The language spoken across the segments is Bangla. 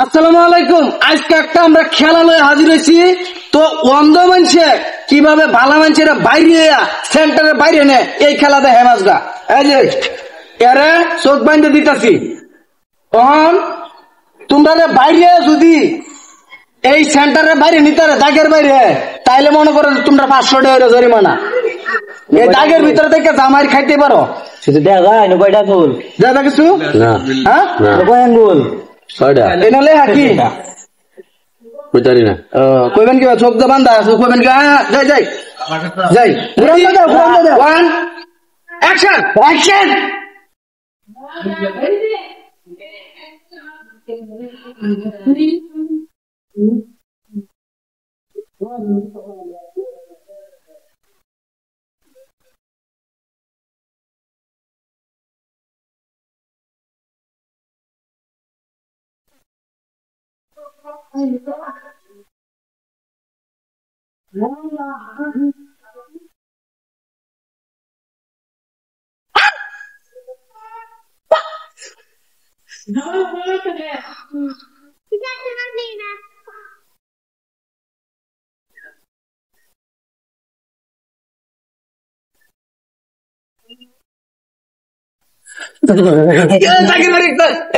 আসসালামু আলাইকুম। আজকে একটা আমরা খেলা লয়ে হাজির হয়েছি। তো অন্ধ মানুষে কিভাবে ভালো মানুষের বাইরে সেন্টারের বাইরে নে এই খেলা দেখে মাছগা। এই যে এরে চোখ বাইন্ধে দিতাছি, তখন তোমরা বাইরে যদি এই সেন্টারের বাইরে নিতে দাগের বাইরে, তাইলে মনে করো তোমরা 500 টাকা জরিমানা। এই দাগের ভিতরে থেকে জামাই খাইতে পারো। শুধু দেখা না কয়টা গোল দেখা কিছু না, হ্যাঁ কয় গোল 6টা এনালে হাকি বুঝারি না। কইবেন কি চোখ দে বান্ধা কইবেন কি যাই যাই যাই ওয়ান অ্যাকশন অ্যাকশন।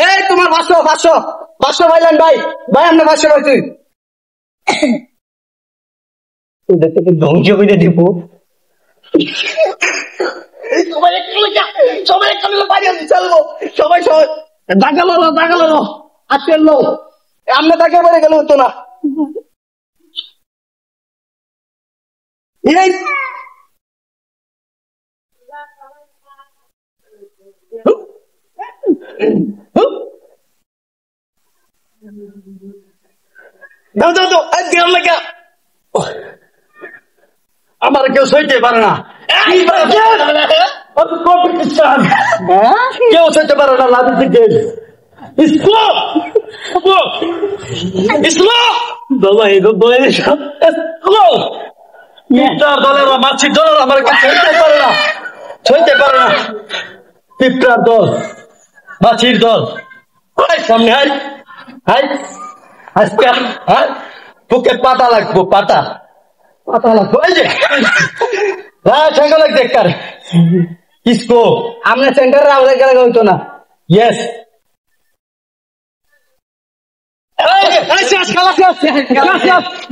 এই তোমার 500 ভাইলেন ভাই ভাই আমরা 500 পাইছি। ওদের থেকে ধ্বংস করে দিব। সবাই একটা বাইরে চলবো, সবাই দাগালো আজকে লো আমরা তাকে বেড়ে গেল হতো না। আমার কেউ সইতে পারে না, কেউ সইতে পারে না। লাভ থেকে দলের মাছির দল আমার সইতে পারে না, সইতে পারে না। পিঁপড়ার দল, মাছির দল, সামনে হাই হাই আজকে হ্যাঁ বুকে পাতা লাগবো, পাতা পাতা লাগবো। এই যে লাগছে কার ইসকো আমরা সেন্টারে আমাদের গেলে হইতো না। ইয়েস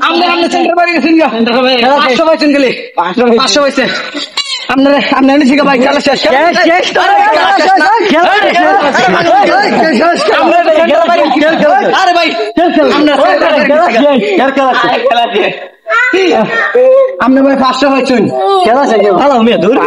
আমরা সেন্টার বাড়ি গেছেন 500 পাইছেন গেলে 500 পাইছে আপনারা আপনারা ঠিক ভাই খেলা শেষ আরে ভাই আমরা ভাই 500 পাইছেন খেলা শেষ ভালো আমি দূর